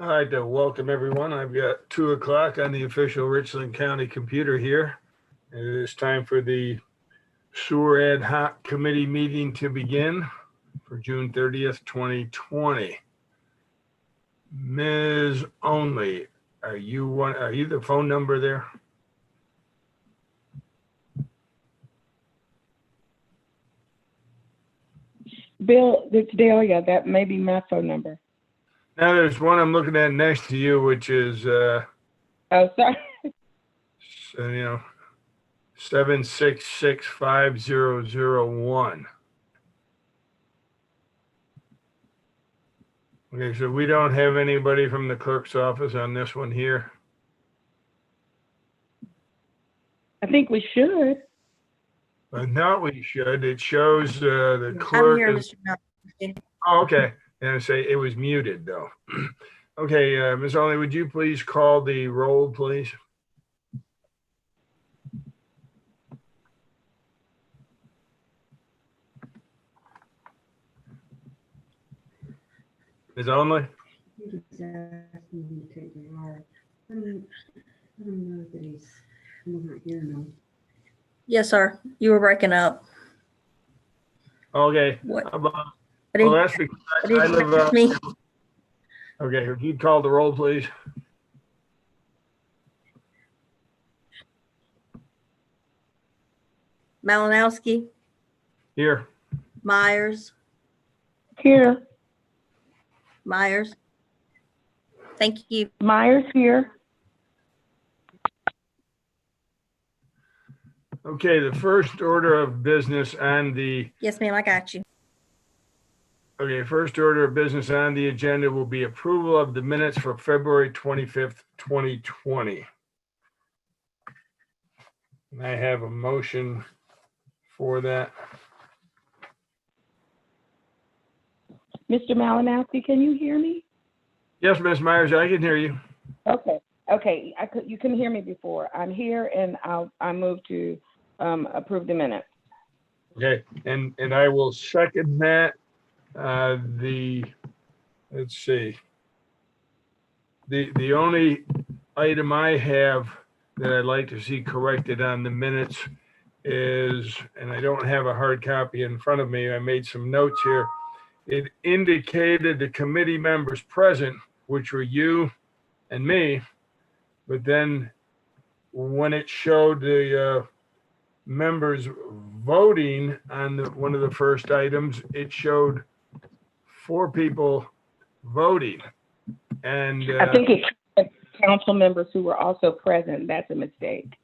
I'd like to welcome everyone. I've got 2 o'clock on the official Richland County computer here. It is time for the Sewer Ad Hoc Committee meeting to begin for June 30th, 2020. Ms. Only, are you the phone number there? Bill, it's Dahlia. That may be my phone number. Now there's one I'm looking at next to you, which is, Oh, sorry. 7665001. Okay, so we don't have anybody from the clerk's office on this one here. I think we should. But no, we should. It shows the I'm clerk here, is. Mr. Melton. Oh, okay. And I say it was muted though. Okay, Ms. Olney, would you please call the roll, please? Ms. Olney? He's asking me to take the ride. I don't know that I'm not here now. Yes, sir. You were breaking up. Okay. What? Well, What did, that's because what did I you live ask me? Okay, if you'd call the roll, please. Malinowski, Here. Myers, Here. Myers. Thank you. Myers here. Okay, the first order of business on the Yes, ma'am, I got you. first order of business on the agenda will be approval of the minutes for February 25th, 2020. And I have a motion for that. Mr. Malinowski, can you hear me? Yes, Ms. Myers, I can hear you. Okay. Okay. You couldn't hear me before. I'm here and I move to approve the minutes. Okay, and I will second that. Let's see. The only item I have that I'd like to see corrected on the minutes is, and I don't have a hard copy in front of me, I made some notes here. It indicated the committee members present, which were you and me, but then when it showed the members voting on one of the first items, it showed 4 people voting. And I think it's council members who were also present. That's a mistake.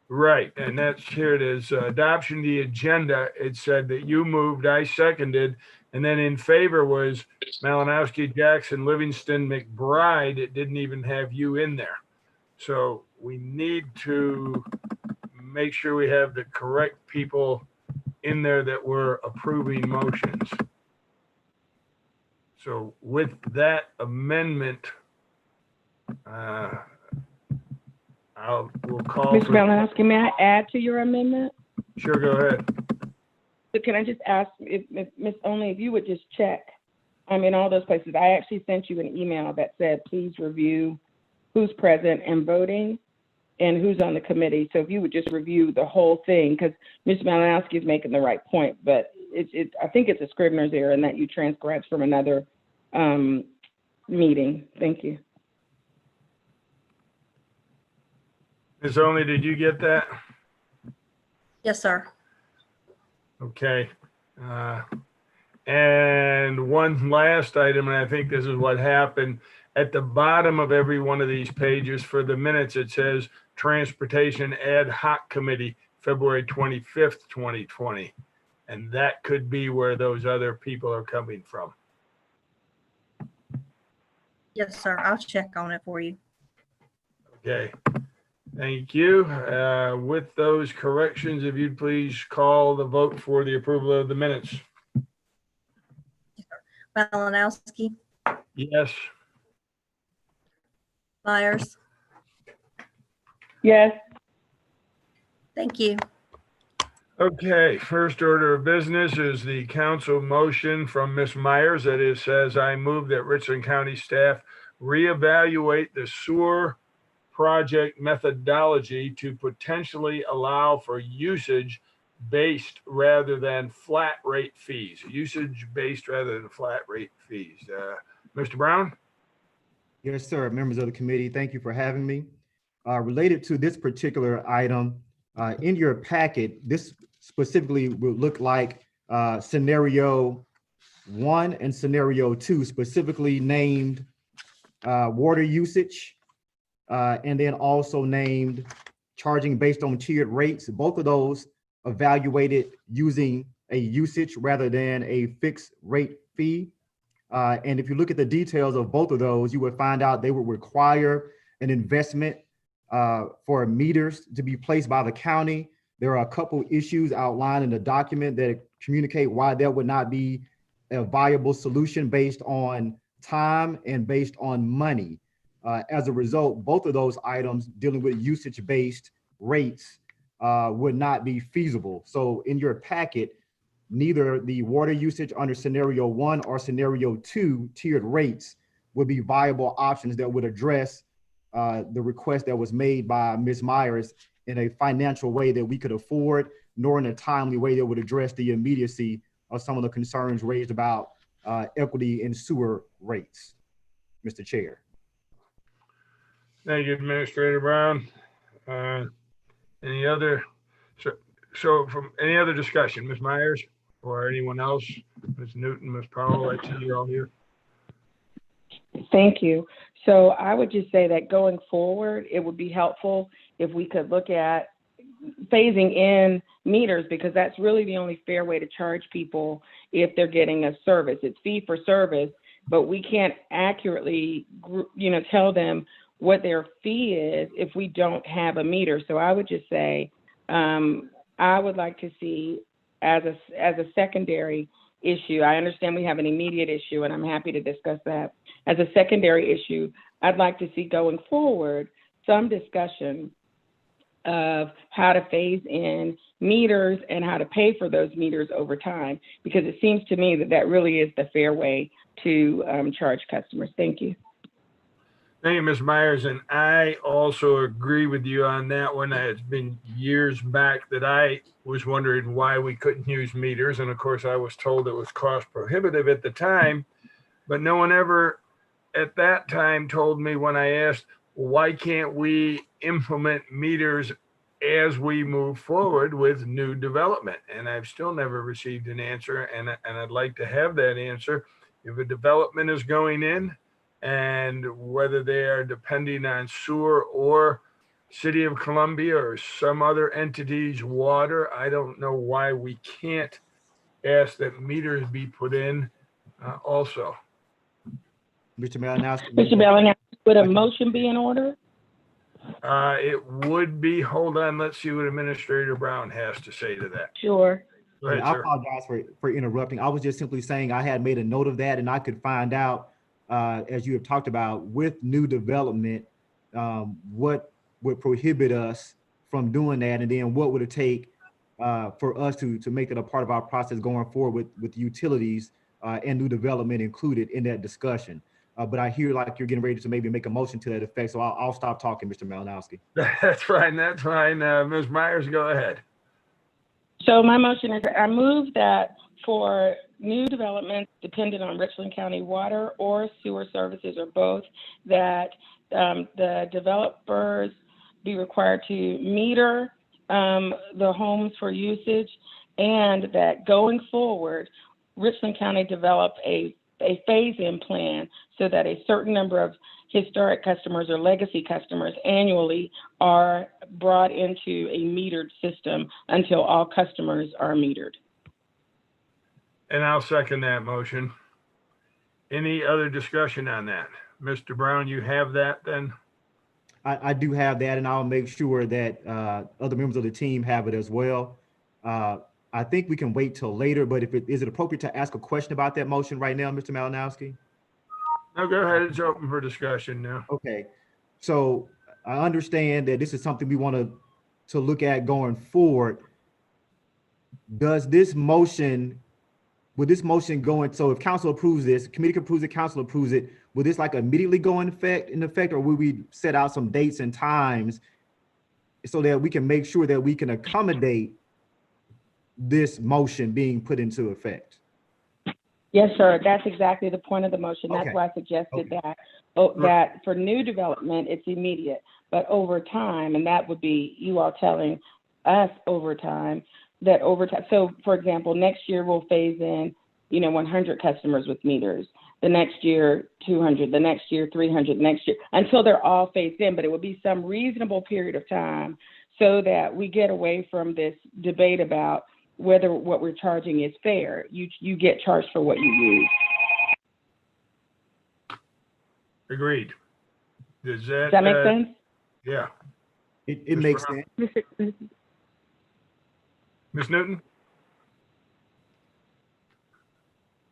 right, and that's, here it is, adoption of the agenda. It said that you moved, I seconded, and then in favor was Malinowski, Jackson, Livingston, McBride. It didn't even have you in there. So we need to make sure we have the correct people in there that were approving motions. So with that amendment, we'll call Mr. for. Malinowski, may I add to your amendment? Sure, go ahead. So can I just ask if Ms. Only, if you would just check, in all those places, I actually sent you an email that said, please review who's present and voting and who's on the committee. So if you would just review the whole thing, because Ms. Malinowski is making the right point, but I think it's a Scrivener's error and that you transcribed from another meeting. Thank you. Ms. Only, did you get that? Yes, sir. Okay. And one last item, and I think this is what happened. At the bottom of every one of these pages for the minutes, it says Transportation Ad Hoc Committee, February 25th, 2020. And that could be where those other people are coming from. Yes, sir. I'll check on it for you. Okay. Thank you. With those corrections, if you'd please call the vote for the approval of the minutes. Malinowski, Yes. Myers. Yes. Thank you. Okay, first order of business is the council motion from Ms. Myers that says, I move that Richland County staff reevaluate the sewer project methodology to potentially allow for usage based rather than flat rate fees, usage based rather than flat rate fees. Mr. Brown? Yes, sir. Members of the committee, thank you for having me. Related to this particular item, in your packet, this specifically would look like scenario 1 and scenario 2, specifically named water usage, and then also named charging based on tiered rates. Both of those evaluated using a usage rather than a fixed rate fee. And if you look at the details of both of those, you would find out they would require an investment for meters to be placed by the county. There are a couple issues outlined in the document that communicate why that would not be a viable solution based on time and based on money. As a result, both of those items dealing with usage-based rates would not be feasible. So in your packet, neither the water usage under scenario 1 or scenario 2 tiered rates would be viable options that would address the request that was made by Ms. Myers in a financial way that we could afford, nor in a timely way that would address the immediacy of some of the concerns raised about equity in sewer rates, Mr. Chair. Thank you, Administrator Brown. Any other, so from any other discussion, Ms. Myers or anyone else, Ms. Newton, Ms. Powell, I see you're all here. Thank you. So I would just say that going forward, it would be helpful if we could look at phasing in meters, because that's really the only fair way to charge people if they're getting a service. It's fee for service, but we can't accurately, tell them what their fee is if we don't have a meter. So I would just say, I would like to see as a secondary issue, I understand we have an immediate issue and I'm happy to discuss that. As a secondary issue, I'd like to see going forward some discussion of how to phase in meters and how to pay for those meters over time, because it seems to me that that really is the fair way to charge customers. Thank you. Thank you, Ms. Myers, and I also agree with you on that one. It's been years back that I was wondering why we couldn't use meters, and of course I was told it was cost prohibitive at the time, but no one ever at that time told me when I asked, why can't we implement meters as we move forward with new development? And I've still never received an answer, and I'd like to have that answer. If a development is going in, and whether they are depending on sewer or City of Columbia or some other entity's water, I don't know why we can't ask that meters be put in also. Mr. Malinowski. Mr. Malinowski, would a motion be in order? It would be, hold on, let's see what Administrator Brown has to say to that. Sure. Go ahead, I sir. apologize for interrupting. I was just simply saying I had made a note of that and I could find out, as you have talked about, with new development, what would prohibit us from doing that, and then what would it take for us to make it a part of our process going forward with utilities and new development included in that discussion. But I hear like you're getting ready to maybe make a motion to that effect, so I'll stop talking, Mr. Malinowski. That's fine, that's fine. Ms. Myers, go ahead. So my motion is, I move that for new developments dependent on Richland County water or sewer services or both, that the developers be required to meter the homes for usage, and that going forward, Richland County develop a phase-in plan so that a certain number of historic customers or legacy customers annually are brought into a metered system until all customers are metered. And I'll second that motion. Any other discussion on that? Mr. Brown, you have that then? I do have that, and I'll make sure that other members of the team have it as well. I think we can wait till later, but is it appropriate to ask a question about that motion right now, Mr. Malinowski? No, go ahead. It's open for discussion now. Okay, so I understand that this is something we want to look at going forward. Does this motion, would this motion go in, so if council approves this, committee approves it, council approves it, will this like immediately go in effect, or will we set out some dates and times so that we can make sure that we can accommodate this motion being put into effect? Yes, sir. That's exactly the point of the motion. That's Okay. why I suggested Okay. that for new development, it's immediate, but over time, and that would be you all telling us over time. So for example, next year we'll phase in, 100 customers with meters. The next year, 200, the next year, 300, next year, until they're all phased in, but it would be some reasonable period of time so that we get away from this debate about whether what we're charging is fair. You get charged for what you use. Agreed. Does Does that make sense? Yeah. It Mr. makes Brown? sense. Ms. Newton?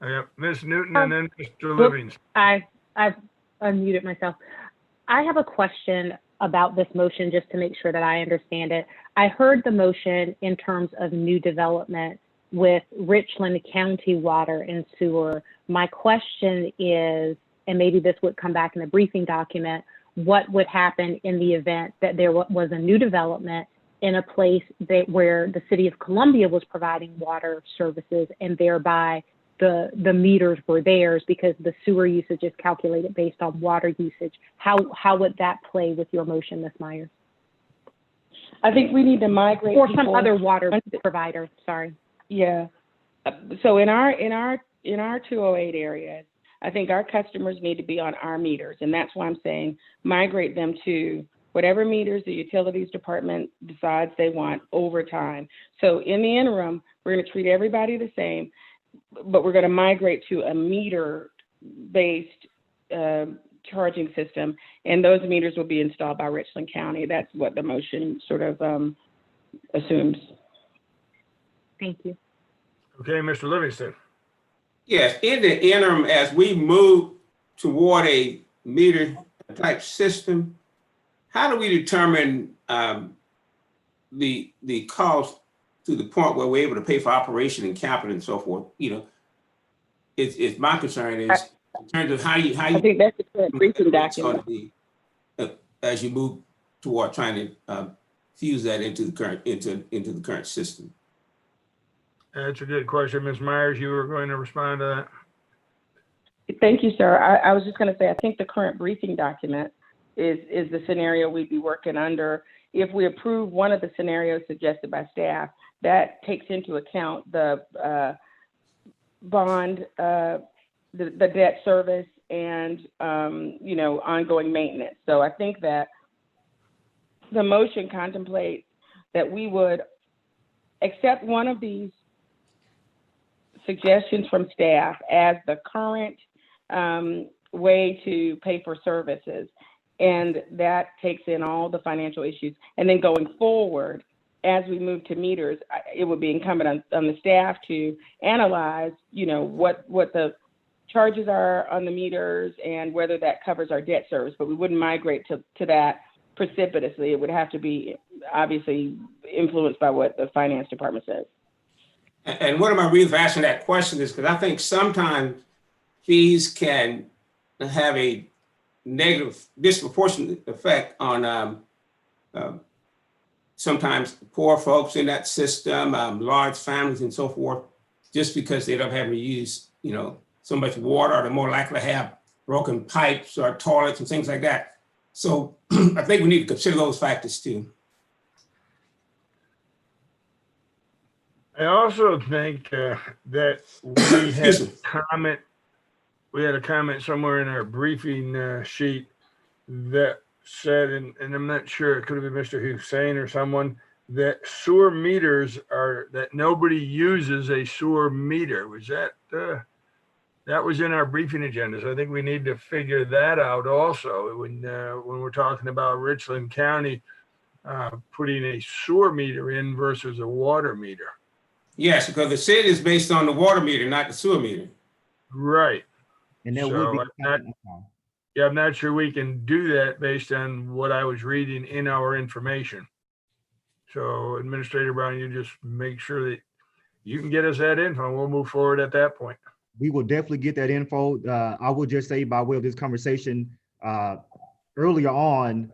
Yeah, Ms. Newton and then Mr. Livingston. I've unmuted myself. I have a question about this motion just to make sure that I understand it. I heard the motion in terms of new development with Richland County water and sewer. My question is, and maybe this would come back in the briefing document, what would happen in the event that there was a new development in a place where the city of Columbia was providing water services and thereby the meters were theirs because the sewer usage is calculated based on water usage. How would that play with your motion, Ms. Myers? I think we need to migrate Or some people- other water provider, sorry. Yeah. So in our 208 areas, I think our customers need to be on our meters, and that's why I'm saying migrate them to whatever meters the utilities department decides they want over time. So in the interim, we're going to treat everybody the same, but we're going to migrate to a meter-based charging system, and those meters will be installed by Richland County. That's what the motion sort of assumes. Thank you. Okay, Mr. Livingston. Yes, in the interim, as we move toward a meter type system, how do we determine the cost to the point where we're able to pay for operation and capital and so forth? It's my concern is in terms of how you I think that's the current briefing document. As you move toward trying to fuse that into the current system. That's a good question. Ms. Myers, you were going to respond to that? Thank you, sir. I was just going to say, I think the current briefing document is the scenario we'd be working under. If we approve one of the scenarios suggested by staff, that takes into account the bond, the debt service, and ongoing maintenance. So I think that the motion contemplates that we would accept one of these suggestions from staff as the current way to pay for services. And that takes in all the financial issues. And then going forward, as we move to meters, it would be incumbent on the staff to analyze, what the charges are on the meters and whether that covers our debt service. But we wouldn't migrate to that precipitously. It would have to be obviously influenced by what the finance department says. And one of my reasons for asking that question is because I think sometimes fees can have a negative, disproportionate effect on sometimes poor folks in that system, large families and so forth, just because they don't have to use, so much water, or they're more likely to have broken pipes or toilets and things like that. So I think we need to consider those factors too. I also think that we had a comment somewhere in our briefing sheet that said, and I'm not sure, it could have been Mr. Hussein or someone, that sewer meters that nobody uses a sewer meter. Was that was in our briefing agenda. So I think we need to figure that out also when we're talking about Richland County putting a sewer meter in versus a water meter. Yes, because the city is based on the water meter, not the sewer meter. Right. And there So will be. I'm not sure we can do that based on what I was reading in our information. So Administrator Brown, you just make sure that you can get us that info and we'll move forward at that point. We will definitely get that info. I will just say by way of this conversation, earlier on,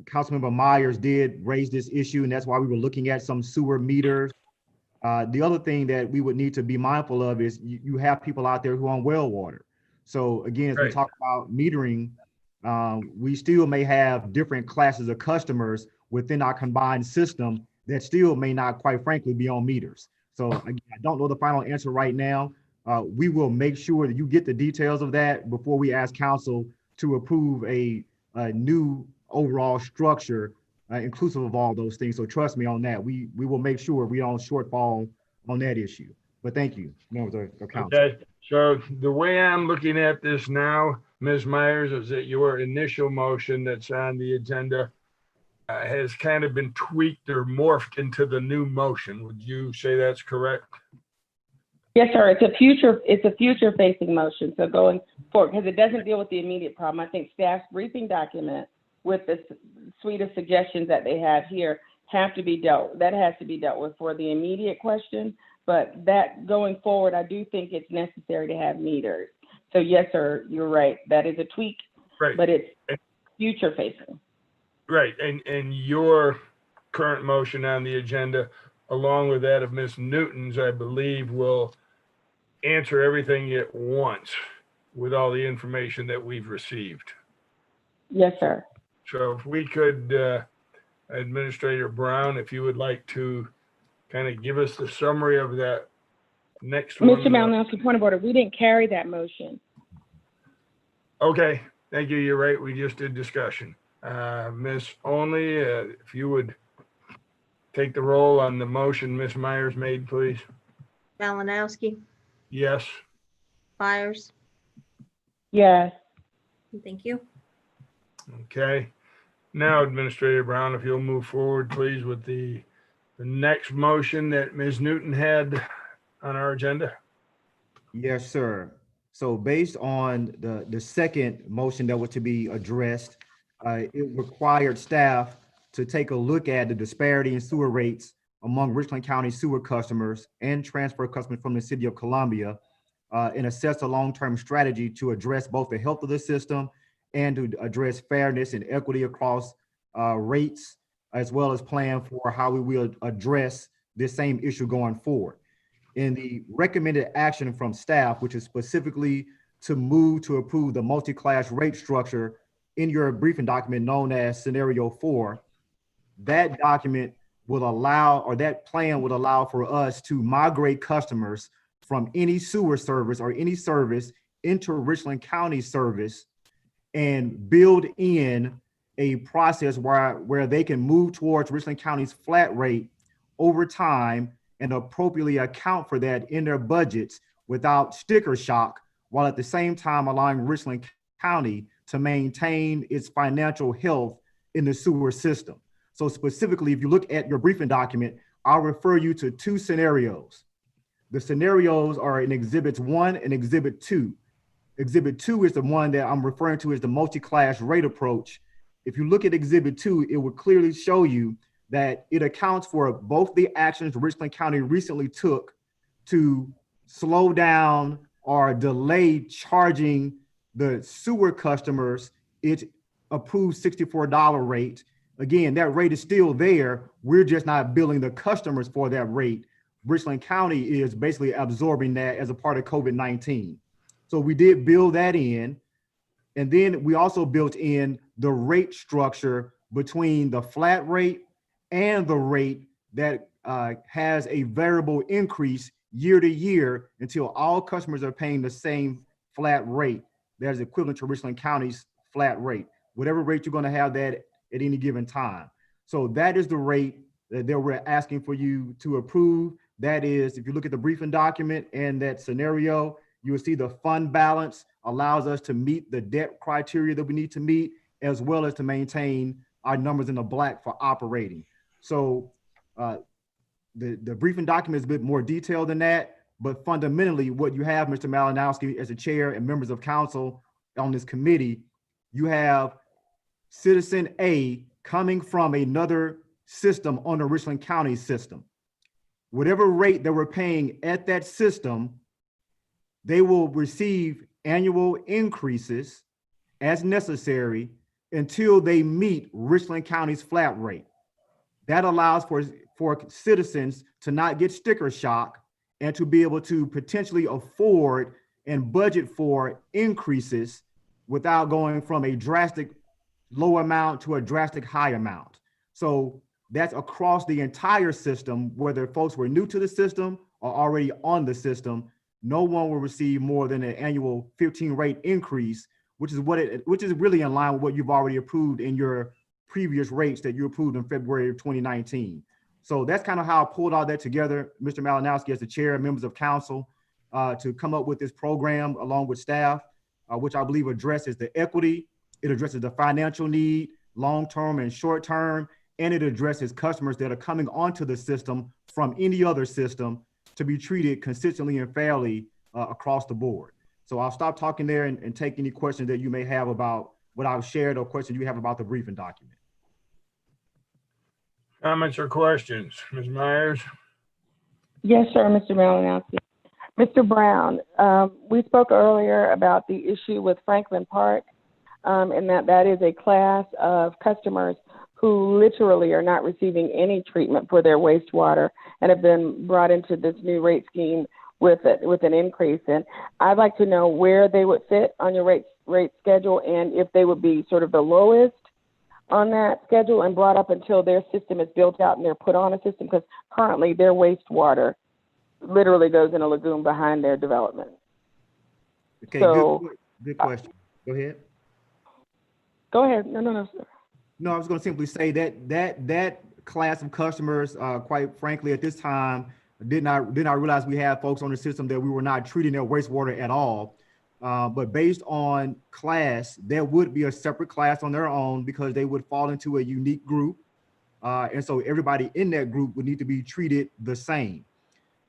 Councilmember Myers did raise this issue, and that's why we were looking at some sewer meters. The other thing that we would need to be mindful of is you have people out there who are on well water. So again, as we Right. talk about metering, we still may have different classes of customers within our combined system that still may not, quite frankly, be on meters. So again, I don't know the final answer right now. We will make sure that you get the details of that before we ask council to approve a new overall structure, inclusive of all those things. So trust me on that. We will make sure we don't shortfall on that issue. But thank you, members of council. Okay, so the way I'm looking at this now, Ms. Myers, is that your initial motion that's on the agenda has kind of been tweaked or morphed into the new motion. Would you say that's correct? Yes, sir. It's a future facing motion. So going forward, because it doesn't deal with the immediate problem. I think staff's briefing document with the suite of suggestions that they have here has to be dealt with for the immediate question. But that going forward, I do think it's necessary to have meters. So yes, sir, you're right. That is a tweak, Right. but it's future facing. Right, and your current motion on the agenda, along with that of Ms. Newton's, I believe, will answer everything at once with all the information that we've received. Yes, sir. So if we could, Administrator Brown, if you would like to kind of give us the summary of that next one. Mr. Malinowski, point of order. We didn't carry that motion. Okay, thank you. You're right. We just did discussion. Ms. Only, if you would take the roll on the motion Ms. Myers made, please. Malinowski, Yes. Myers, Yes. thank you. Okay. Now, Administrator Brown, if you'll move forward, please, with the next motion that Ms. Newton had on our agenda. Yes, sir. So based on the second motion that was to be addressed, it required staff to take a look at the disparity in sewer rates among Richland County sewer customers and transfer customers from the city of Columbia, and assess a long-term strategy to address both the health of the system and to address fairness and equity across rates, as well as plan for how we will address this same issue going forward. In the recommended action from staff, which is specifically to move to approve the multi-class rate structure in your briefing document known as Scenario 4, that document will allow, or that plan would allow for us to migrate customers from any sewer service or any service into Richland County service and build in a process where they can move towards Richland County's flat rate over time and appropriately account for that in their budgets without sticker shock, while at the same time allowing Richland County to maintain its financial health in the sewer system. So specifically, if you look at your briefing document, I'll refer you to two scenarios. The scenarios are in Exhibits 1 and Exhibit 2. Exhibit 2 is the one that I'm referring to as the multi-class rate approach. If you look at Exhibit 2, it will clearly show you that it accounts for both the actions Richland County recently took to slow down or delay charging the sewer customers its approved $64 rate. Again, that rate is still there. We're just not billing the customers for that rate. Richland County is basically absorbing that as a part of COVID-19. So we did build that in. And then we also built in the rate structure between the flat rate and the rate that has a variable increase year to year until all customers are paying the same flat rate that is equivalent to Richland County's flat rate, whatever rate you're going to have that at any given time. So that is the rate that we're asking for you to approve. That is, if you look at the briefing document and that scenario, you will see the fund balance allows us to meet the debt criteria that we need to meet, as well as to maintain our numbers in the black for operating. So the briefing document is a bit more detailed than that, but fundamentally what you have, Mr. Malinowski, as a chair and members of council on this committee, you have citizen A coming from another system on the Richland County system. Whatever rate that we're paying at that system, they will receive annual increases as necessary until they meet Richland County's flat rate. That allows for citizens to not get sticker shock and to be able to potentially afford and budget for increases without going from a drastic low amount to a drastic high amount. So that's across the entire system, whether folks were new to the system or already on the system. No one will receive more than an annual 15 rate increase, which is really in line with what you've already approved in your previous rates that you approved in February of 2019. So that's kind of how I pulled all that together, Mr. Malinowski, as the chair and members of council, to come up with this program along with staff, which I believe addresses the equity, it addresses the financial need, long-term and short-term, and it addresses customers that are coming onto the system from any other system to be treated consistently and fairly across the board. So I'll stop talking there and take any questions that you may have about what I've shared or questions you have about the briefing document. Comments or questions? Ms. Myers? Yes, sir, Mr. Malinowski. Mr. Brown, we spoke earlier about the issue with Franklin Park, and that is a class of customers who literally are not receiving any treatment for their wastewater and have been brought into this new rate scheme with an increase. And I'd like to know where they would fit on your rate schedule and if they would be sort of the lowest on that schedule and brought up until their system is built out and they're put on a system, because currently their wastewater literally goes in a lagoon behind their development. Okay, so, good question. Go ahead. Go ahead. No, sir. No, I was going to simply say that class of customers, quite frankly, at this time, did not realize we had folks on the system that we were not treating their wastewater at all. But based on class, there would be a separate class on their own because they would fall into a unique group. And so everybody in that group would need to be treated the same.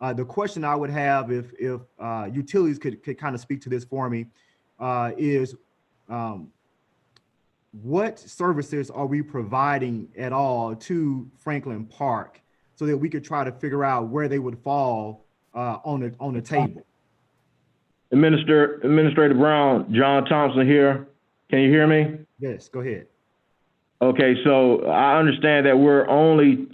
The question I would have if utilities could kind of speak to this for me is what services are we providing at all to Franklin Park so that we could try to figure out where they would fall on the table? Administrator Brown, John Thompson here. Can you hear me? Yes, go ahead. Okay, so I understand that we're only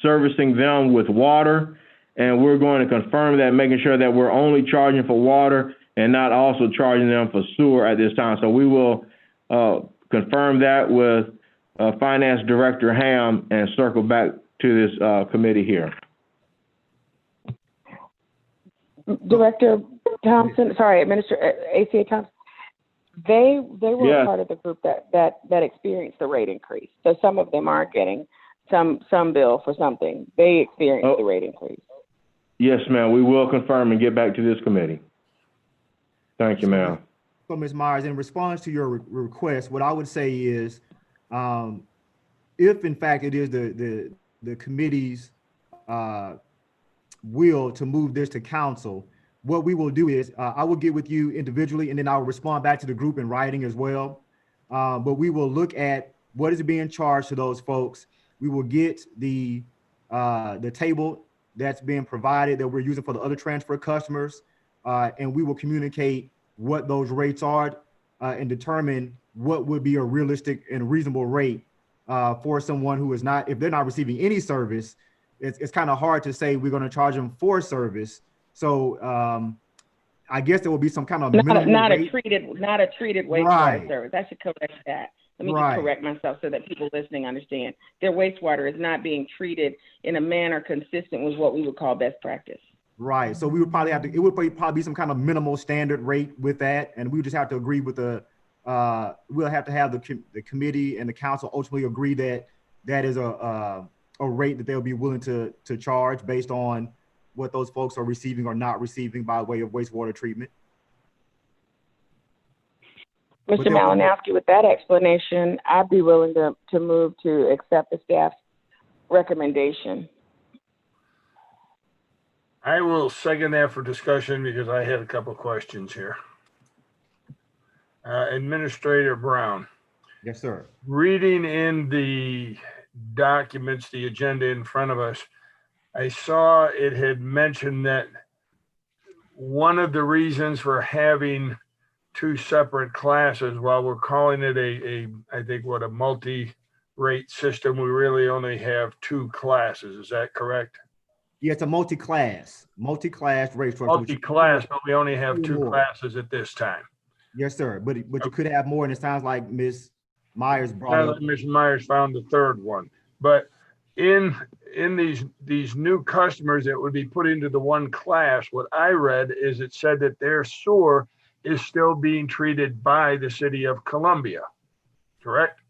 servicing them with water, and we're going to confirm that, making sure that we're only charging for water and not also charging them for sewer at this time. So we will confirm that with Finance Director Hamm and circle back to this committee here. Director Thompson, sorry, Administrator ACA Thompson, they were part of the group that experienced the rate increase. So some of them are getting some bill for something. They experienced the rate increase. Yes, ma'am. We will confirm and get back to this committee. Thank you, ma'am. So, Ms. Myers, in response to your request, what I would say is, if in fact it is the committee's will to move this to council, what we will do is I will get with you individually and then I will respond back to the group in writing as well. But we will look at what is being charged to those folks. We will get the table that's being provided that we're using for the other transfer customers, and we will communicate what those rates are and determine what would be a realistic and reasonable rate for someone who is not, if they're not receiving any service. It's kind of hard to say we're going to charge them for service. So I guess there will be some kind of not a treated wastewater right. service. I should correct that. Let me just correct myself so that people listening understand. Their wastewater is not being treated in a manner consistent with what we would call best practice. Right. So we would probably have to. It would probably be some kind of minimal standard rate with that, and we would just have to agree with the. We'll have to have the committee and the council ultimately agree that that is a rate that they'll be willing to charge based on what those folks are receiving or not receiving by way of wastewater treatment. Mr. Malinowski, with that explanation, I'd be willing to move to accept the staff's recommendation. I will second that for discussion because I had a couple of questions here. Administrator Brown. Yes, sir. Reading in the documents, the agenda in front of us, I saw it had mentioned that one of the reasons for having two separate classes, while we're calling it I think a multi-rate system, we really only have two classes. Is that correct? Yeah, it's a multi-class rate structure. Multi-class, but we only have two classes at this time. Yes, sir. But you could have more, and it sounds like Ms. Myers brought up. Ms. Myers found the third one. But in these new customers that would be put into the one class, what I read is it said that their sewer is still being treated by the city of Columbia, correct?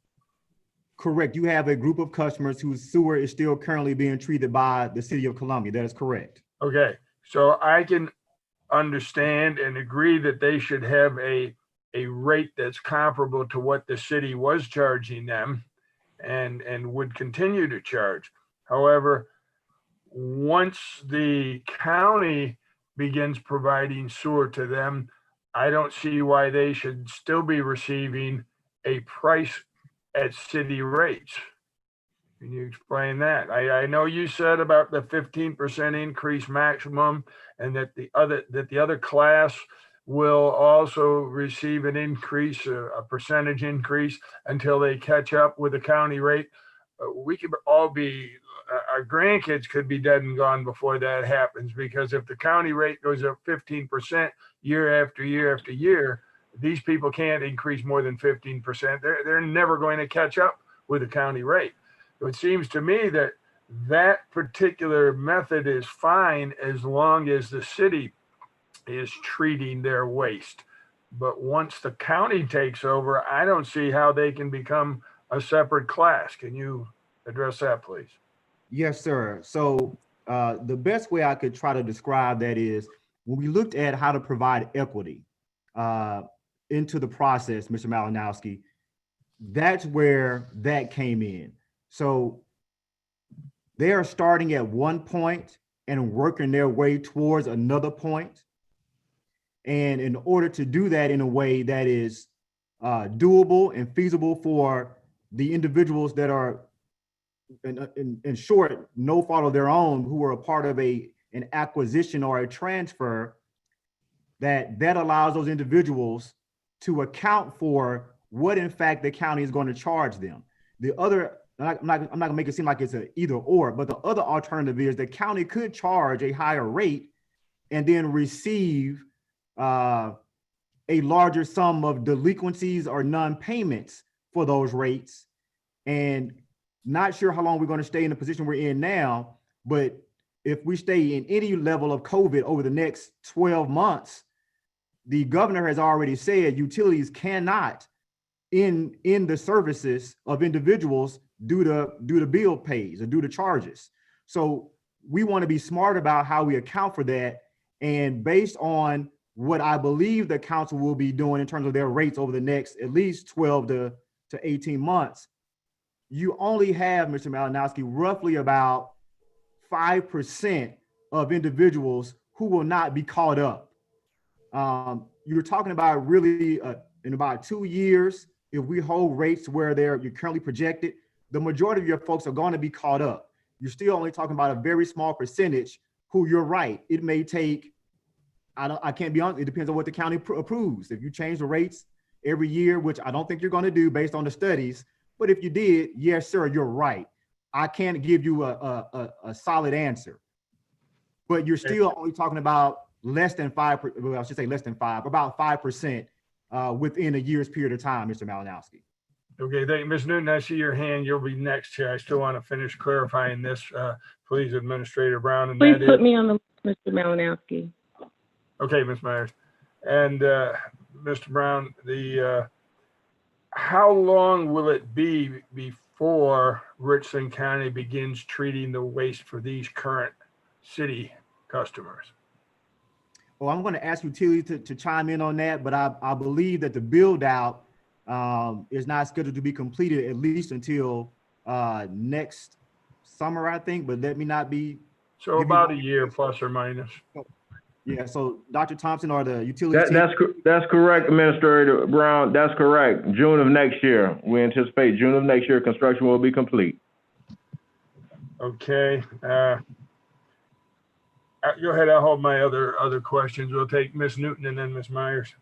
Correct. You have a group of customers whose sewer is still currently being treated by the city of Columbia. That is correct. Okay, so I can understand and agree that they should have a rate that's comparable to what the city was charging them and would continue to charge. However, once the county begins providing sewer to them, I don't see why they should still be receiving a price at city rates. Can you explain that? I know you said about the 15% increase maximum, and that the other class will also receive an increase, a percentage increase, until they catch up with the county rate. We could all be, our grandkids could be dead and gone before that happens, because if the county rate goes up 15% year after year after year, these people can't increase more than 15%. They're never going to catch up with the county rate. So it seems to me that that particular method is fine as long as the city is treating their waste. But once the county takes over, I don't see how they can become a separate class. Can you address that, please? Yes, sir. So the best way I could try to describe that is when we looked at how to provide equity into the process, Mr. Malinowski, that's where that came in. So they are starting at one point and working their way towards another point. And in order to do that in a way that is doable and feasible for the individuals that are, in short, no fault of their own, who are a part of an acquisition or a transfer, that allows those individuals to account for what in fact the county is going to charge them. The other, I'm not gonna make it seem like it's an either or, but the other alternative is the county could charge a higher rate and then receive a larger sum of delinquencies or non-payments for those rates. And not sure how long we're going to stay in the position we're in now, but if we stay in any level of COVID over the next 12 months, the governor has already said utilities cannot in the services of individuals due to bill pays or due to charges. So we want to be smart about how we account for that. And based on what I believe the council will be doing in terms of their rates over the next at least 12 to 18 months, you only have, Mr. Malinowski, roughly about 5% of individuals who will not be caught up. You're talking about really in about 2 years, if we hold rates where you're currently projected, the majority of your folks are going to be caught up. You're still only talking about a very small percentage who, you're right, it may take, I can't be honest, it depends on what the county approves. If you change the rates every year, which I don't think you're going to do based on the studies, but if you did, yes, sir, you're right. I can't give you a solid answer, but you're still only talking about less than 5%, well, I should say less than 5, about 5% within a year's period of time, Mr. Malinowski. Okay, thank you. Ms. Newton, I see your hand. You'll be next here. I still want to finish clarifying this. Please, Administrator Brown. And please put me on the list, Mr. Malinowski. Okay, Ms. Myers. And Mr. Brown, how long will it be before Richland County begins treating the waste for these current city customers? Well, I'm going to ask utilities to chime in on that, but I believe that the build out is not scheduled to be completed at least until next summer, I think, but let me not be. So about a year plus or minus. Yeah, so Dr. Thompson or the utility. That's correct, Administrator Brown. That's correct. June of next year. We anticipate June of next year, construction will be complete. Okay. Go ahead, I'll hold my other questions. We'll take Ms. Newton and then Ms. Myers.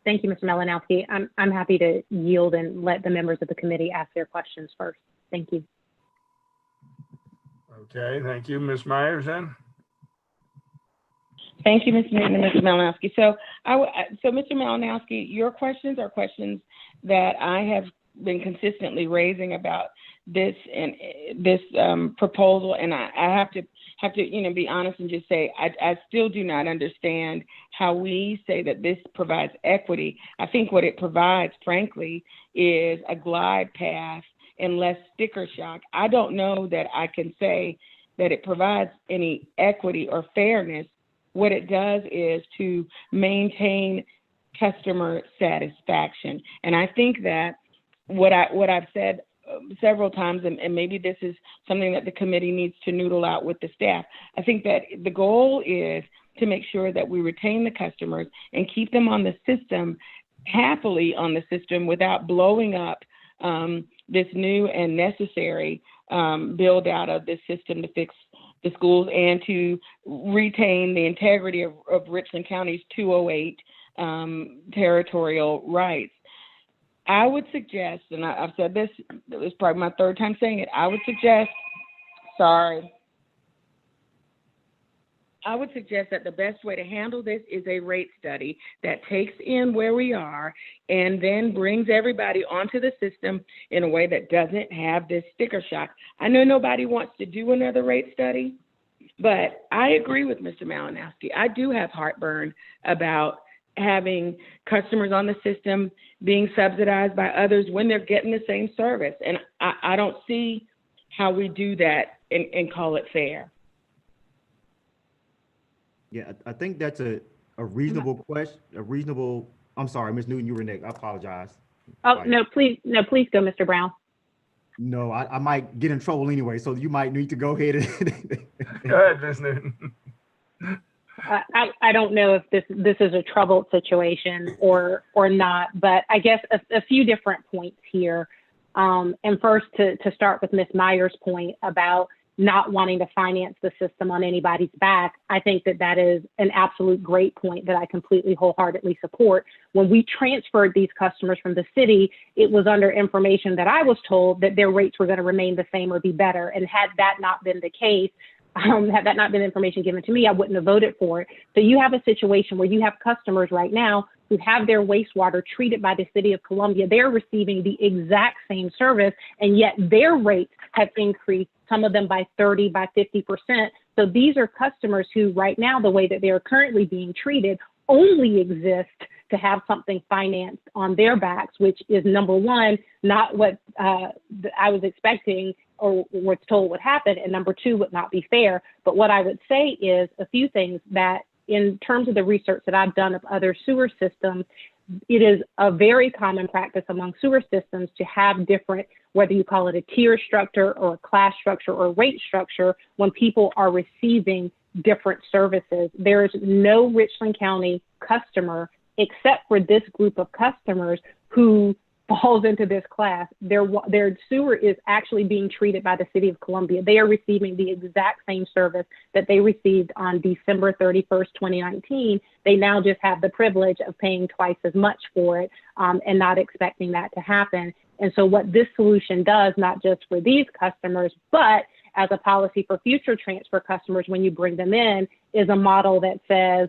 Thank you, Mr. Malinowski. I'm happy to yield and let the members of the committee ask their questions first. Thank you. Okay, thank you. Ms. Myers then? Thank you, Ms. Newton and Mr. Malinowski. So, Mr. Malinowski, your questions are questions that I have been consistently raising about this and this proposal, and I have to be honest and just say I still do not understand how we say that this provides equity. I think what it provides, frankly, is a glide path and less sticker shock. I don't know that I can say that it provides any equity or fairness. What it does is to maintain customer satisfaction. And I think that what I've said several times, and maybe this is something that the committee needs to noodle out with the staff, I think that the goal is to make sure that we retain the customers and keep them on the system, happily on the system, without blowing up this new and necessary build out of this system to fix the schools and to retain the integrity of Richland County's 208 territorial rights. I would suggest, and I've said this, it was probably my third time saying it, I would suggest that the best way to handle this is a rate study that takes in where we are and then brings everybody onto the system in a way that doesn't have this sticker shock. I know nobody wants to do another rate study, but I agree with Mr. Malinowski. I do have heartburn about having customers on the system being subsidized by others when they're getting the same service. And I don't see how we do that and call it fair. Yeah, I think that's a reasonable question, I'm sorry, Ms. Newton, you were next. I apologize. Oh, no, please go, Mr. Brown. No, I might get in trouble anyway, so you might need to go ahead and. Go ahead, Ms. Newton. I don't know if this is a troubled situation or not, but I guess a few different points here. And first, to start with Ms. Myers' point about not wanting to finance the system on anybody's back, I think that is an absolute great point that I completely wholeheartedly support. When we transferred these customers from the city, it was under information that I was told that their rates were going to remain the same or be better. And had that not been the case, had that not been information given to me, I wouldn't have voted for it. So you have a situation where you have customers right now who have their wastewater treated by the city of Columbia. They're receiving the exact same service, and yet their rates have increased, some of them by 30, by 50%. So these are customers who right now, the way that they are currently being treated, only exist to have something financed on their backs, which is, number one, not what I was expecting or was told would happen, and number two, would not be fair. But what I would say is a few things that, in terms of the research that I've done of other sewer systems, it is a very common practice among sewer systems to have different, whether you call it a tier structure or a class structure or rate structure, when people are receiving different services. There is no Richland County customer, except for this group of customers, who falls into this class. Their sewer is actually being treated by the city of Columbia. They are receiving the exact same service that they received on December 31st, 2019. They now just have the privilege of paying twice as much for it and not expecting that to happen. And so what this solution does, not just for these customers, but as a policy for future transfer customers when you bring them in, is a model that says,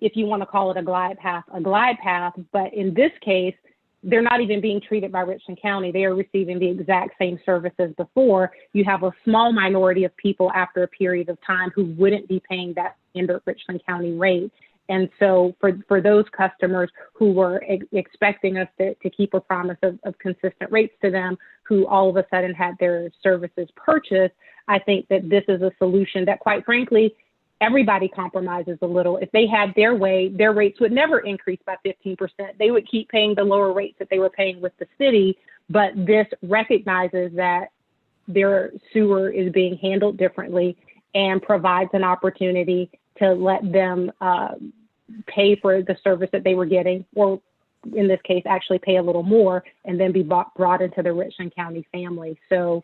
if you want to call it a glide path, but in this case, they're not even being treated by Richland County. They are receiving the exact same services before. You have a small minority of people after a period of time who wouldn't be paying that standard Richland County rate. And so for those customers who were expecting us to keep a promise of consistent rates to them, who all of a sudden had their services purchased, I think that this is a solution that, quite frankly, everybody compromises a little. If they had their way, their rates would never increase by 15%. They would keep paying the lower rates that they were paying with the city, but this recognizes that their sewer is being handled differently and provides an opportunity to let them pay for the service that they were getting, or in this case, actually pay a little more and then be brought into the Richland County family. So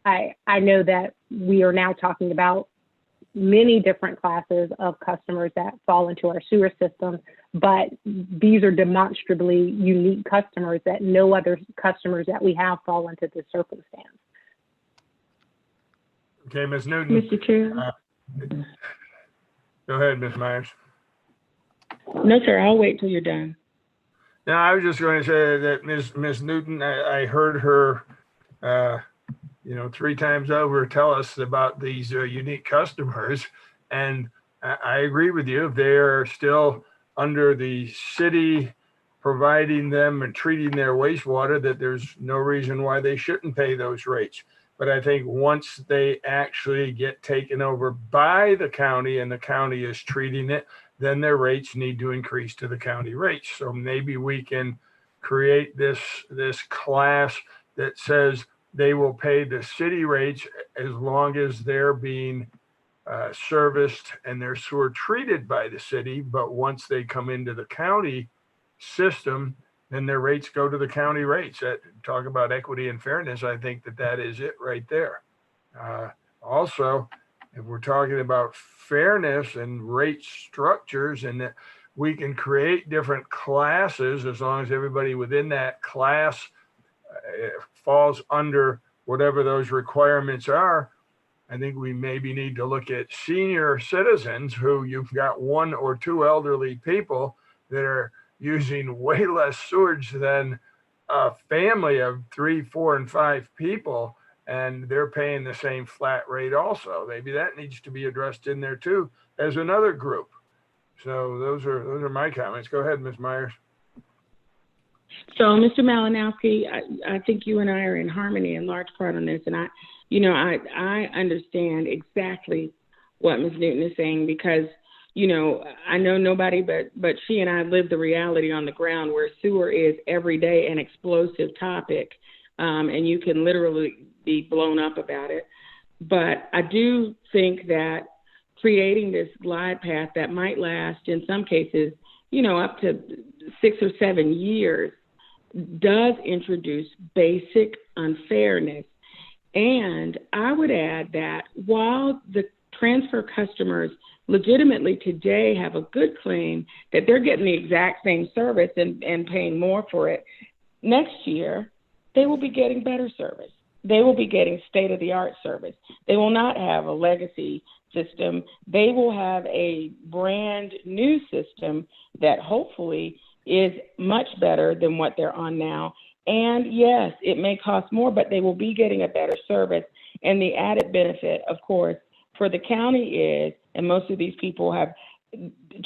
I know that we are now talking about many different classes of customers that fall into our sewer system, but these are demonstrably unique customers that no other customers that we have fall into this circumstance. Okay, Ms. Newton. Mr. Chair? Go ahead, Ms. Myers. No, sir, I'll wait till you're done. Now, I was just going to say that Ms. Newton, I heard her, 3 times over tell us about these unique customers. And I agree with you. They're still under the city providing them and treating their wastewater, that there's no reason why they shouldn't pay those rates. But I think once they actually get taken over by the county and the county is treating it, then their rates need to increase to the county rates. So maybe we can create this class that says they will pay the city rates as long as they're being serviced and their sewer treated by the city. But once they come into the county system, then their rates go to the county rates. Talk about equity and fairness. I think that is it right there. Also, if we're talking about fairness and rate structures, and that we can create different classes as long as everybody within that class falls under whatever those requirements are, I think we maybe need to look at senior citizens who you've got 1 or 2 elderly people that are using way less sewage than a family of 3, 4, and 5 people, and they're paying the same flat rate also. Maybe that needs to be addressed in there too as another group. So those are my comments. Go ahead, Ms. Myers. So, Mr. Malinowski, I think you and I are in harmony in large part on this, and I understand exactly what Ms. Newton is saying, because I know nobody but she and I live the reality on the ground where sewer is every day an explosive topic, and you can literally be blown up about it. But I do think that creating this glide path that might last in some cases, up to 6 or 7 years does introduce basic unfairness. And I would add that while the transfer customers legitimately today have a good claim that they're getting the exact same service and paying more for it, next year they will be getting better service. They will be getting state-of-the-art service. They will not have a legacy system. They will have a brand new system that hopefully is much better than what they're on now. And yes, it may cost more, but they will be getting a better service. And the added benefit, of course, for the county is, and most of these people have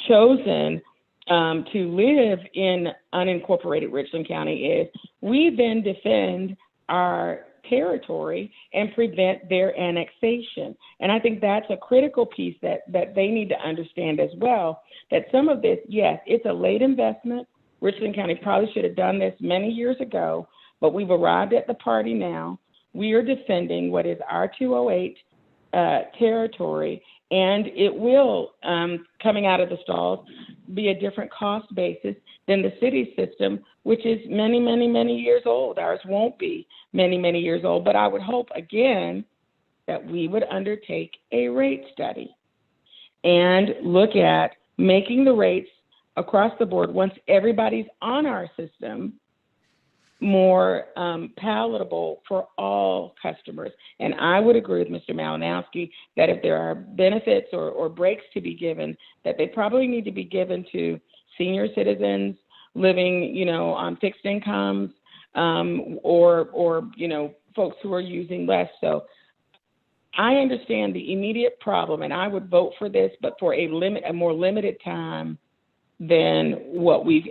chosen to live in unincorporated Richland County, is we then defend our territory and prevent their annexation. And I think that's a critical piece that they need to understand as well, that some of this, yes, it's a late investment. Richland County probably should have done this many years ago, but we've arrived at the party now. We are defending what is our 208 territory, and it will, coming out of the stalls, be a different cost basis than the city system, which is many, many, many years old. Ours won't be many, many years old, but I would hope, again, that we would undertake a rate study and look at making the rates across the board, once everybody's on our system, more palatable for all customers. And I would agree with Mr. Malinowski that if there are benefits or breaks to be given, that they probably need to be given to senior citizens living, on fixed incomes, or folks who are using less. So I understand the immediate problem, and I would vote for this, but for a more limited time than what we've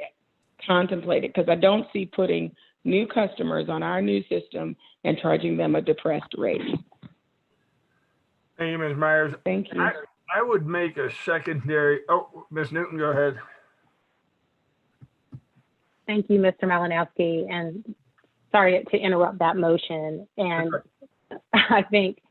contemplated, because I don't see putting new customers on our new system and charging them a depressed rate. Thank you, Ms. Myers. Thank you. I would make a secondary, Ms. Newton, go ahead. Thank you, Mr. Malinowski, and sorry to interrupt that motion. And I think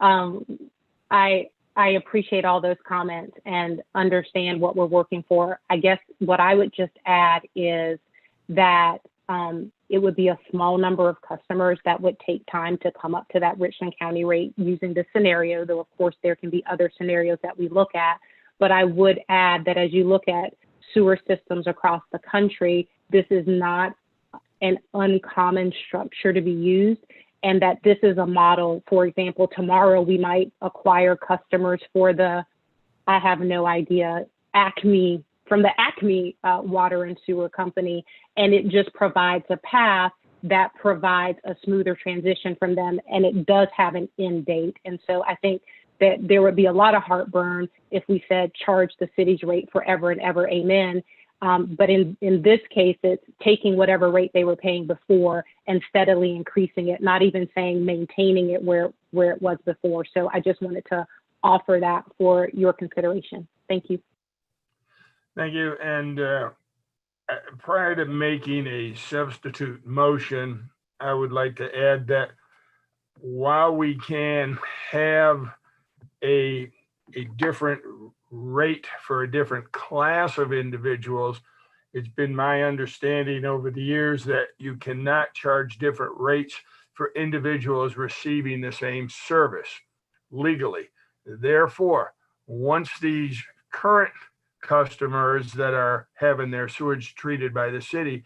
I appreciate all those comments and understand what we're working for. I guess what I would just add is that it would be a small number of customers that would take time to come up to that Richland County rate using the scenario, though of course there can be other scenarios that we look at. But I would add that as you look at sewer systems across the country, this is not an uncommon structure to be used, and that this is a model. For example, tomorrow we might acquire customers for the, I have no idea, Acme, from the Acme water and sewer company, and it just provides a path that provides a smoother transition from them, and it does have an end date. And so I think that there would be a lot of heartburn if we said charge the city's rate forever and ever, amen. But in this case, it's taking whatever rate they were paying before and steadily increasing it, not even saying maintaining it where it was before. So I just wanted to offer that for your consideration. Thank you. Thank you. And prior to making a substitute motion, I would like to add that while we can have a different rate for a different class of individuals, it's been my understanding over the years that you cannot charge different rates for individuals receiving the same service legally. Therefore, once these current customers that are having their sewage treated by the city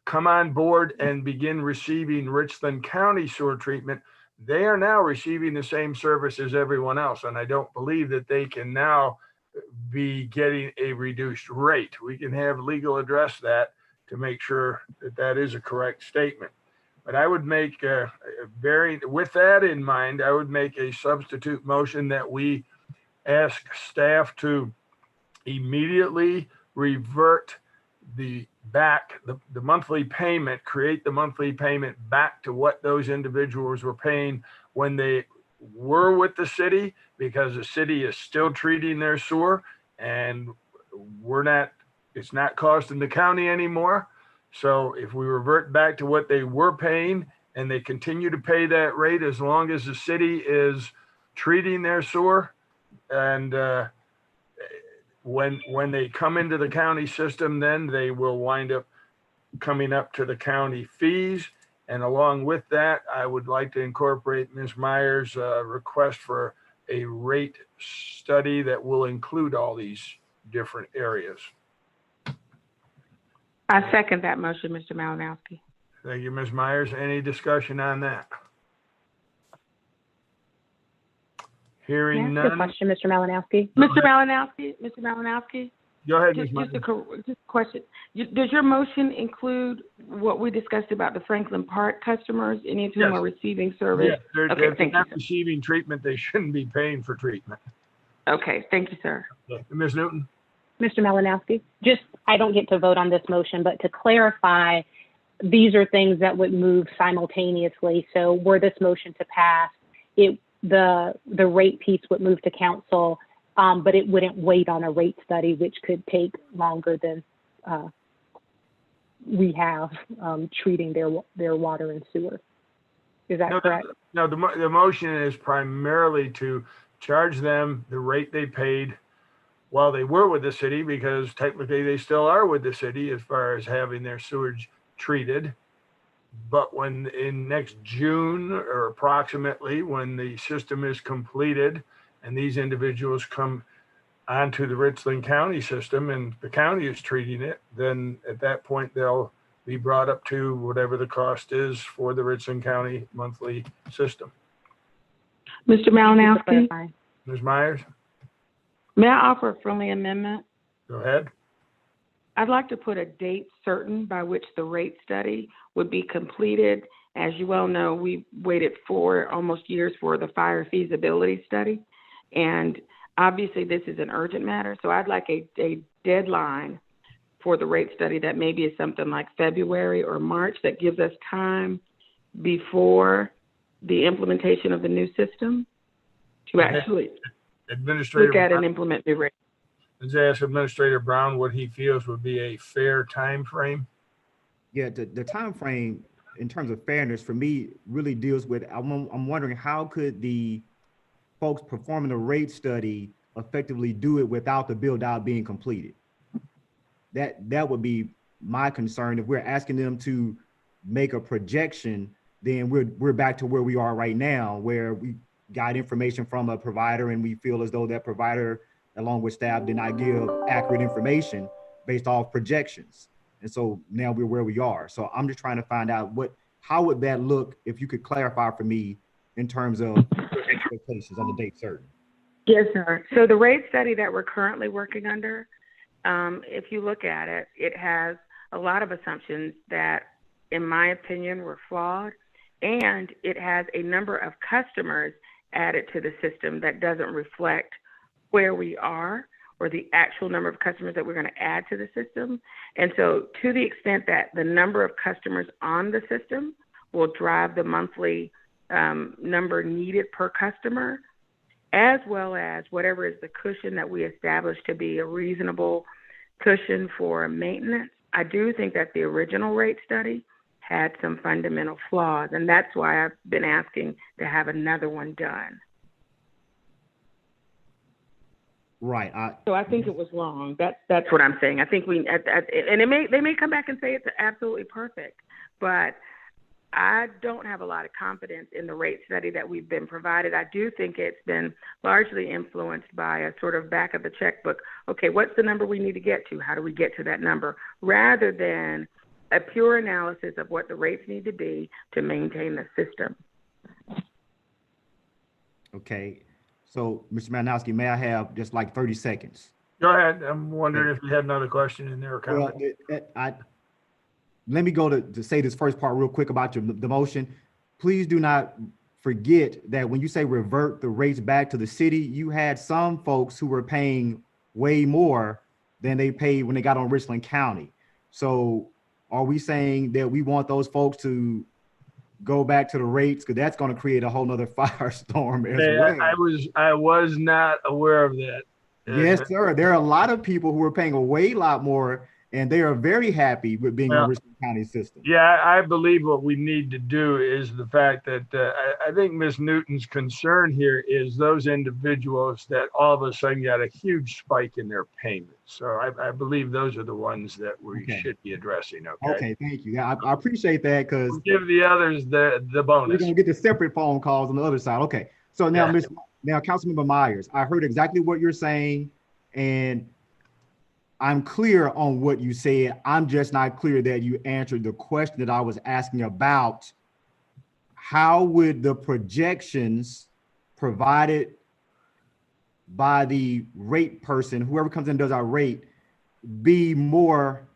come on board and begin receiving Richland County sewer treatment, they are now receiving the same service as everyone else. And I don't believe that they can now be getting a reduced rate. We can have legal address that to make sure that that is a correct statement. But I would make with that in mind, I would make a substitute motion that we ask staff to immediately revert the monthly payment, create the monthly payment back to what those individuals were paying when they were with the city, because the city is still treating their sewer and it's not costing the county anymore. So if we revert back to what they were paying and they continue to pay that rate as long as the city is treating their sewer, and when they come into the county system, then they will wind up coming up to the county fees. And along with that, I would like to incorporate Ms. Myers' request for a rate study that will include all these different areas. I second that motion, Mr. Malinowski. Thank you, Ms. Myers. Any discussion on that? Hearing May I ask none. a question, Mr. Malinowski? Mr. Malinowski, Go ahead, Ms. just Myers. a question. Does your motion include what we discussed about the Franklin Park customers, any of whom Yes. are receiving service? Yeah, they're Okay, thank you, not sir. receiving treatment. They shouldn't be paying for treatment. Okay, thank you, sir. Ms. Newton? Mr. Malinowski, I don't get to vote on this motion, but to clarify, these are things that would move simultaneously. So were this motion to pass, the rate piece would move to council, but it wouldn't wait on a rate study, which could take longer than we have treating their water and sewer. Is that correct? No, the motion is primarily to charge them the rate they paid while they were with the city, because technically they still are with the city as far as having their sewage treated. But when in next June, or approximately, when the system is completed and these individuals come onto the Richland County system and the county is treating it, then at that point they'll be brought up to whatever the cost is for the Richland County monthly system. Mr. Malinowski, Ms. Myers, may I offer a friendly amendment? go ahead. I'd like to put a date certain by which the rate study would be completed. As you well know, we waited almost years for the fire feasibility study. And obviously this is an urgent matter. So I'd like a deadline for the rate study that maybe is something like February or March, that gives us time before the implementation of the new system to actually Administrator look at Brown, and implement the rate. let's ask Administrator Brown what he feels would be a fair time frame. Yeah, the time frame in terms of fairness for me really deals with, I'm wondering how could the folks performing the rate study effectively do it without the build out being completed? That would be my concern. If we're asking them to make a projection, then we're back to where we are right now, where we got information from a provider and we feel as though that provider, along with staff, did not give accurate information based off projections. And so now we're where we are. So I'm just trying to find out how would that look, if you could clarify for me in terms of your expectations on the date certain. Yes, sir. So the rate study that we're currently working under, if you look at it, it has a lot of assumptions that, in my opinion, were flawed, and it has a number of customers added to the system that doesn't reflect where we are or the actual number of customers that we're going to add to the system. And so to the extent that the number of customers on the system will drive the monthly number needed per customer, as well as whatever is the cushion that we establish to be a reasonable cushion for maintenance, I do think that the original rate study had some fundamental flaws, and that's why I've been asking to have another one done. Right. So I think it was wrong. That's what I'm saying. I think and they may come back and say it's absolutely perfect, but I don't have a lot of confidence in the rate study that we've been provided. I do think it's been largely influenced by a sort of back of the checkbook. Okay, what's the number we need to get to? How do we get to that number? Rather than a pure analysis of what the rates need to be to maintain the system. Okay. So, Mr. Malinowski, may I have just like 30 seconds? Go ahead. I'm wondering if you had another question in there or comment. Well, let me go to say this first part real quick about the motion. Please do not forget that when you say revert the rates back to the city, you had some folks who were paying way more than they paid when they got on Richland County. So are we saying that we want those folks to go back to the rates? Because that's going to create a whole nother firestorm as well. I was not aware of that. Yes, sir. There are a lot of people who are paying a lot more, and they are very happy with being on Richland County system. Yeah, I believe what we need to do is the fact that I think Ms. Newton's concern here is those individuals that all of a sudden got a huge spike in their payments. So I believe those are the ones that we should be addressing. Okay, thank you. Yeah, I appreciate that, because we'll give the others the bonus. We're going to get the separate phone calls on the other side. Okay, so now, now, Councilmember Myers, I heard exactly what you're saying, and I'm clear on what you said. I'm just not clear that you answered the question that I was asking about. How would the projections provided by the rate person, whoever comes in and does our rate, be more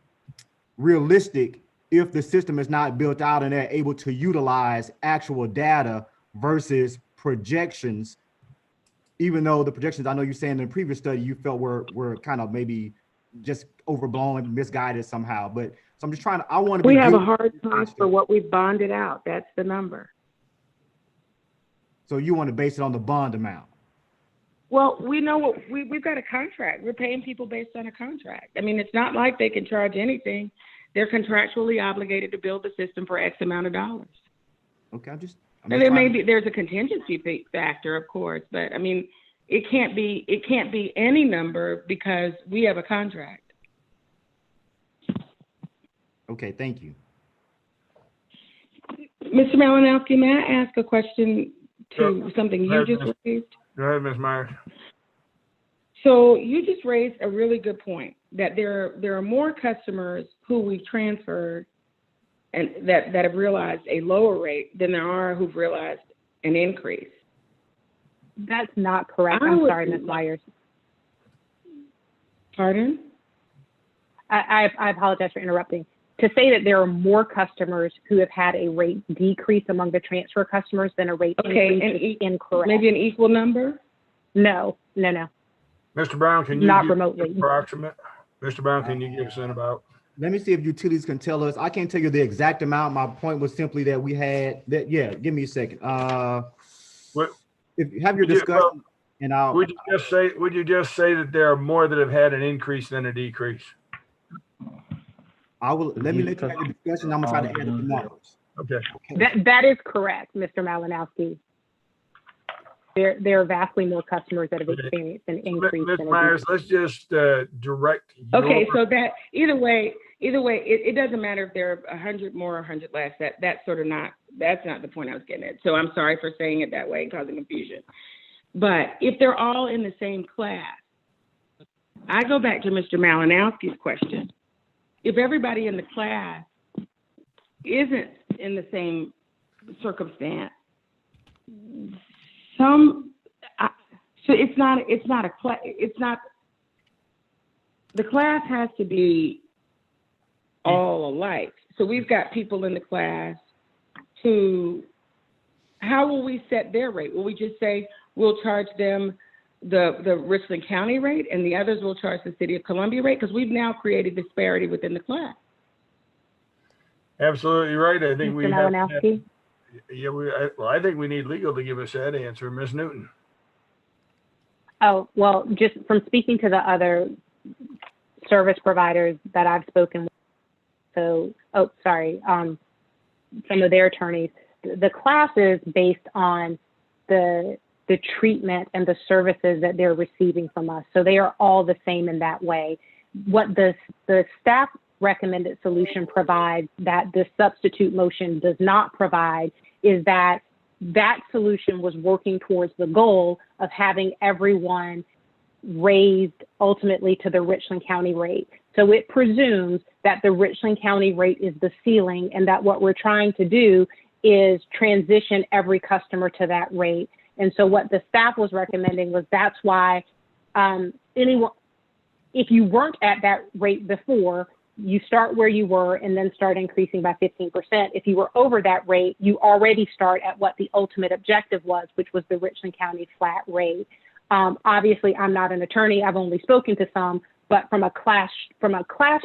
realistic if the system is not built out and they're able to utilize actual data versus projections, even though the projections, I know you're saying in the previous study you felt were kind of maybe just overblown, misguided somehow. But so I'm just trying to, I want to. We have a hard cost for what we've bonded out. That's the number. So you want to base it on the bond amount? Well, we know what we've got a contract. We're paying people based on a contract. I mean, it's not like they can charge anything. They're contractually obligated to build the system for X amount of dollars. Okay, I'm just and there's a contingency factor, of course, but I mean, it can't be any number because we have a contract. Okay, thank you. Mr. Malinowski, may I ask a question to something you just raised? Go ahead, Ms. Myers. So you just raised a really good point that there are more customers who we've transferred and that have realized a lower rate than there are who've realized an increase. That's not correct. I'm sorry, Ms. Myers. Pardon? I apologize for interrupting. To say that there are more customers who have had a rate decrease among the transfer customers than a rate increase is incorrect. Maybe an equal number? No. Mr. Brown, can you not give remotely approximate? Mr. Brown, can you give us an about? Let me see if utilities can tell us. I can't tell you the exact amount. My point was simply that we had that. Yeah, give me a second. If you have your discussion, and I'll. Would you just say that there are more that have had an increase than a decrease? I will. Let me let you have your discussion. I'm gonna try to add up the numbers. Okay. That is correct, Mr. Malinowski. There are vastly more customers that have experienced an increase. Ms. Myers, let's just direct. Okay, so that either way, either way, it doesn't matter if there are 100 more or 100 less. That's not the point I was getting at. So I'm sorry for saying it that way and causing confusion. But if they're all in the same class, I go back to Mr. Malinowski's question. If everybody in the class isn't in the same circumstance, so the class has to be all alike. So we've got people in the class who, how will we set their rate? Will we just say we'll charge them the Richland County rate and the others will charge the City of Columbia rate? Because we've now created disparity within the class. Absolutely right. I think Mr. we have. Malinowski? Yeah, I think we need legal to give us that answer, Ms. Newton. Oh, well, just from speaking to the other service providers that I've spoken with, some of their attorneys, the class is based on the treatment and the services that they're receiving from us. So they are all the same in that way. What the staff recommended solution provides that the substitute motion does not provide is that solution was working towards the goal of having everyone raised ultimately to the Richland County rate. So it presumes that the Richland County rate is the ceiling and that what we're trying to do is transition every customer to that rate. And so what the staff was recommending was that's why anyone, if you weren't at that rate before, you start where you were and then start increasing by 15%. If you were over that rate, you already start at what the ultimate objective was, which was the Richland County flat rate. Obviously, I'm not an attorney. I've only spoken to some, but from a class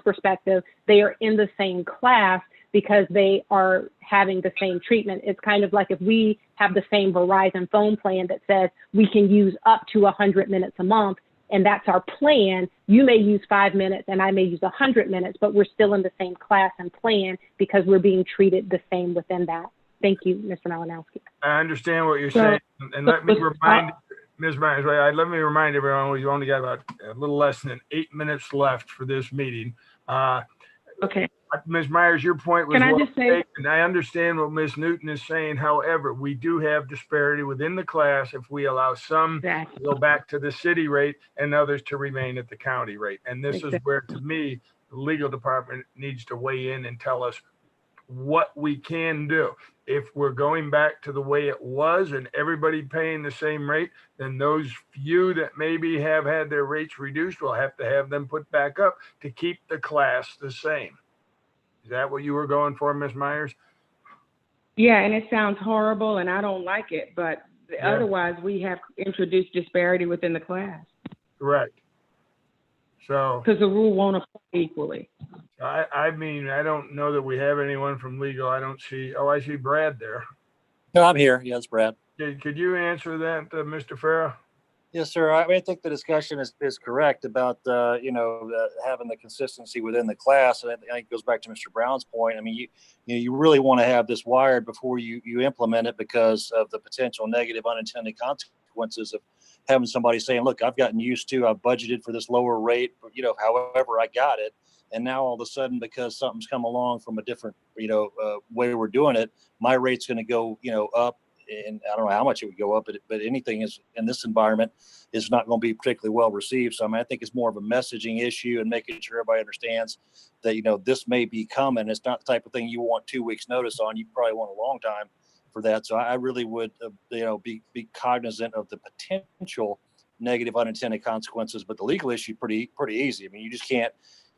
perspective, they are in the same class because they are having the same treatment. It's kind of like if we have the same Verizon phone plan that says we can use up to 100 minutes a month, and that's our plan. You may use 5 minutes and I may use 100 minutes, but we're still in the same class and plan because we're being treated the same within that. Thank you, Mr. Malinowski. I understand what you're saying. And let me remind Ms. Myers, let me remind everyone, we've only got about a little less than 8 minutes left for this meeting. Okay. Ms. Myers, your point was Can I well just say, taken. I understand what Ms. Newton is saying. However, we do have disparity within the class if we allow some to go back to the city rate and others to remain at the county rate. And this is where, to me, the legal department needs to weigh in and tell us what we can do. If we're going back to the way it was and everybody paying the same rate, then those few that maybe have had their rates reduced will have to have them put back up to keep the class the same. Is that what you were going for, Ms. Myers? yeah, and it sounds horrible and I don't like it, but otherwise we have introduced disparity within the class. Correct. So, because the rule won't apply equally. I mean, I don't know that we have anyone from legal. I don't see, I see Brad there. No, I'm here. Yes, Brad. Could you answer that, Mr. Farrar? Yes, sir. I mean, I think the discussion is correct about, having the consistency within the class. And I think it goes back to Mr. Brown's point. I mean, you really want to have this wired before you implement it because of the potential negative unintended consequences of having somebody saying, look, I've gotten used to, I've budgeted for this lower rate, however I got it. And now all of a sudden, because something's come along from a different, way we're doing it, my rate's going to go, up. And I don't know how much it would go up, but anything is in this environment is not going to be particularly well received. So I mean, I think it's more of a messaging issue and making sure everybody understands that, this may be coming. It's not the type of thing you want 2 weeks notice on. You probably want a long time for that. So I really would, be cognizant of the potential negative unintended consequences, but the legal issue pretty easy. I mean, you just can't,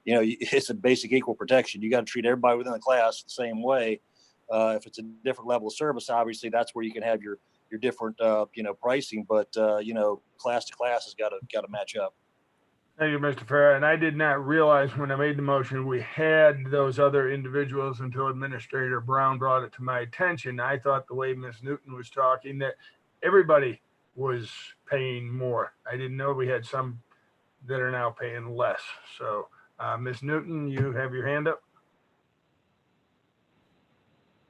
it's a basic equal protection. You got to treat everybody within the class the same way. If it's a different level of service, obviously that's where you can have your different, pricing, but, class to class has got to match up. Thank you, Mr. Farrar. And I did not realize when I made the motion, we had those other individuals until Administrator Brown brought it to my attention. I thought the way Ms. Newton was talking that everybody was paying more. I didn't know we had some that are now paying less. So, Ms. Newton, you have your hand up.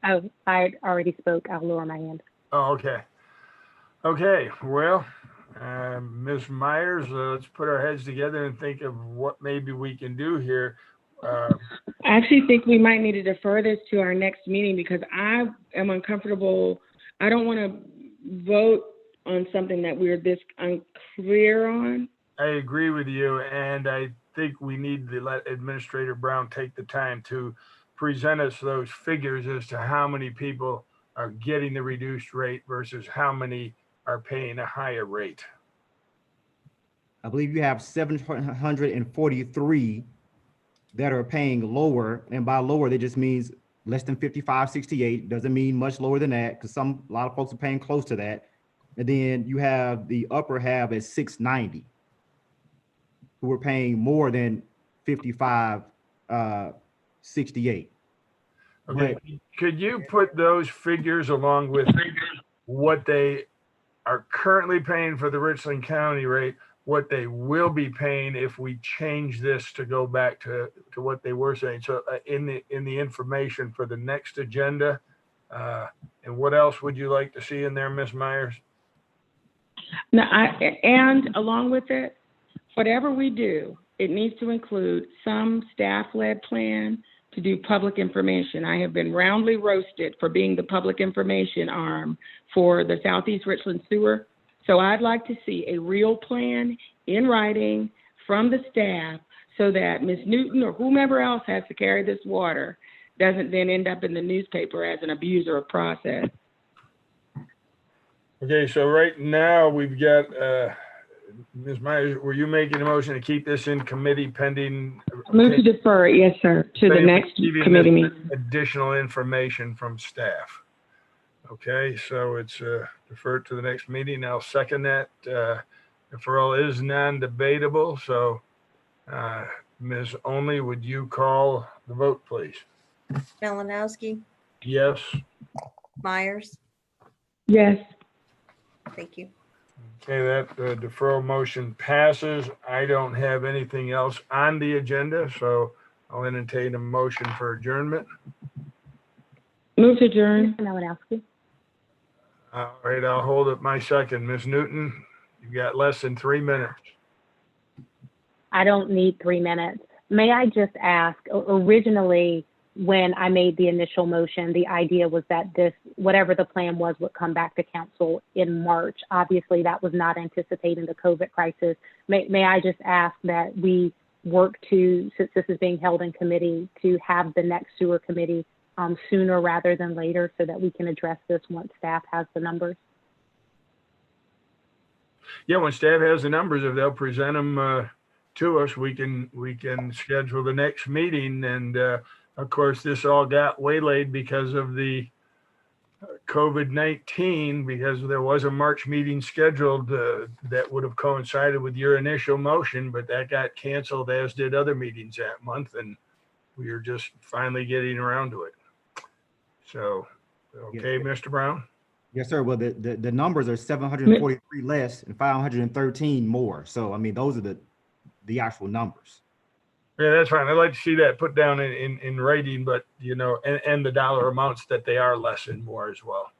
Oh, I already spoke. I'll lower my hand. Oh, okay. Okay, well, Ms. Myers, let's put our heads together and think of what maybe we can do here. I actually think we might need to defer this to our next meeting because I am uncomfortable. I don't want to vote on something that we're this unclear on. I agree with you, and I think we need to let Administrator Brown take the time to present us those figures as to how many people are getting the reduced rate versus how many are paying a higher rate. I believe you have 743 that are paying lower, and by lower, that just means less than 5568. Doesn't mean much lower than that, because a lot of folks are paying close to that. And then you have the upper half at 690, who are paying more than 5568. Okay, could you put those figures along with what they are currently paying for the Richland County rate, what they will be paying if we change this to go back to what they were saying? So in the information for the next agenda, and what else would you like to see in there, Ms. Myers? No, and along with it, whatever we do, it needs to include some staff-led plan to do public information. I have been roundly roasted for being the public information arm for the Southeast Richland Sewer. So I'd like to see a real plan in writing from the staff so that Ms. Newton or whomever else has to carry this water doesn't then end up in the newspaper as an abuser of process. Okay, so right now we've got, Ms. Myers, were you making a motion to keep this in committee pending? Move to defer it, yes, sir, to the next receiving committee this meeting. additional information from staff. Okay, so it's deferred to the next meeting. I'll second that. Deferral is non-debatable, so Ms. Only, would you call the vote, please? Malinowski, Yes. Myers, Yes. thank you. Okay, that deferral motion passes. I don't have anything else on the agenda, so I'll entertain a motion for adjournment. Move to adjourn. Mr. Malinowski. All right, I'll hold it my second. Ms. Newton, you've got less than 3 minutes. I don't need 3 minutes. May I just ask, originally, when I made the initial motion, the idea was that this, whatever the plan was, would come back to council in March. Obviously, that was not anticipating the COVID crisis. May I just ask that we work to, since this is being held in committee, to have the next sewer committee sooner rather than later so that we can address this once staff has the numbers? Yeah, when staff has the numbers, if they'll present them to us, we can schedule the next meeting. And of course, this all got waylaid because of the COVID-19, because there was a March meeting scheduled that would have coincided with your initial motion, but that got canceled, as did other meetings that month, and we are just finally getting around to it. So, okay, Mr. Brown? Yes, sir. Well, the numbers are 743 less and 513 more. So, I mean, those are the actual numbers. Yeah, that's fine. I'd like to see that put down in writing, but and the dollar amounts that they are less and more as well.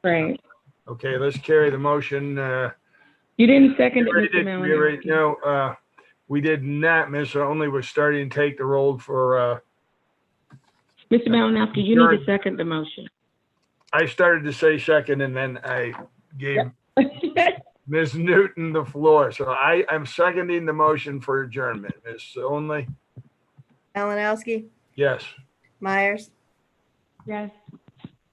Right. Okay, let's carry the motion. You didn't second it, Mr. Malinowski. No, we did not. Ms. Only was starting to take the roll for. Mr. Malinowski, you need to second the motion. I started to say second, and then I gave Ms. Newton the floor. So I'm seconding the motion for adjournment. Ms. Only? Malinowski, Yes. Myers, Yes.